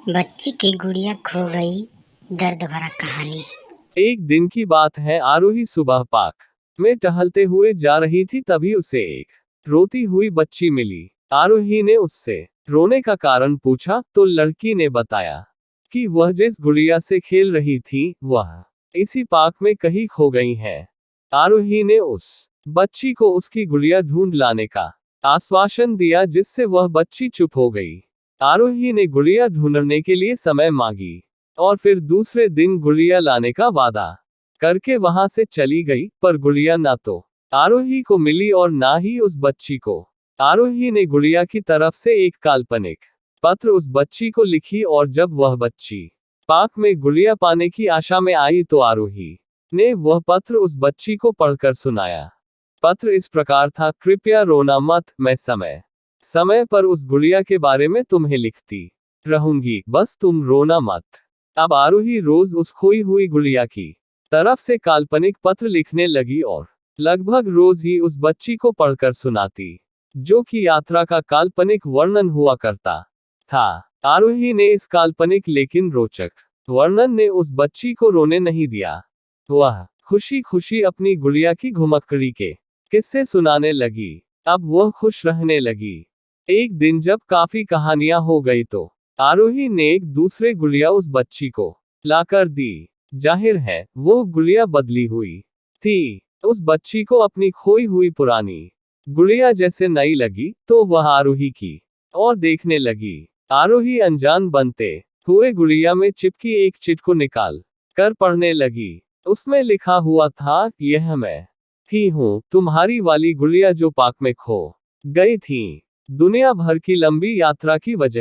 बच्ची की गुड़िया खो गई, दर्द भरा कहानी। एक दिन की बात है। आरोही सुबह पार्क में टहलते हुए जा रही थी, तभी उसे एक रोती हुई बच्ची मिली। आरोही ने उससे रोने का कारण पूछा तो लड़की ने बताया कि वह जिस गुड़िया से खेल रही थी वह इसी पार्क में कहीं खो गई है। आरोही ने उस बच्ची को उसकी गुड़िया ढूंढ लाने का आश्वासन दिया, जिससे वह बच्ची चुप हो गई। आरोही ने गुड़िया ढूंढने के लिए समय मांगी और फिर दूसरे दिन गुड़िया लाने का वादा करके वहां से चली गई, पर गुड़िया ना तो आरोही को मिली और ना ही उस बच्ची को। आरोही ने गुड़िया की तरफ से एक काल्पनिक पत्र उस बच्ची को लिखी, और जब वह बच्ची पार्क में गुड़िया पाने की आशा में आई तो आरोही ने वह पत्र उस बच्ची को पढ़कर सुनाया। पत्र इस प्रकार था: कृपया रोना मत, मैं समय समय पर उस गुड़िया के बारे में तुम्हें लिखती रहूंगी, बस तुम रोना मत। अब आरोही रोज उस खोई हुई गुड़िया की तरफ से काल्पनिक पत्र लिखने लगी और लगभग रोज ही उस बच्ची को पढ़कर सुनाती, जो कि यात्रा का काल्पनिक वर्णन हुआ करता था। आरोही ने इस काल्पनिक लेकिन रोचक वर्णन ने उस बच्ची को रोने नहीं दिया। वह खुशी खुशी अपनी गुड़िया की घुमक्कड़ी के किस्से सुनाने लगी। अब वह खुश रहने लगी। एक दिन जब काफी कहानियां हो गई तो आरोही ने एक दूसरे गुड़िया उस बच्ची को लाकर दी। जाहिर है वो गुड़िया बदली हुई थी। उस बच्ची को अपनी खोई हुई पुरानी गुड़िया जैसे नई लगी, तो वह आरोही की और देखने लगी। आरोही अनजान बनते हुए गुड़िया में चिपकी एक चिट को निकाल कर पढ़ने लगी। उसमें लिखा हुआ था: यह मैं ही हूँ, तुम्हारी वाली गुड़िया जो पार्क में खो गई थी। दुनिया भर की लंबी यात्रा की वजह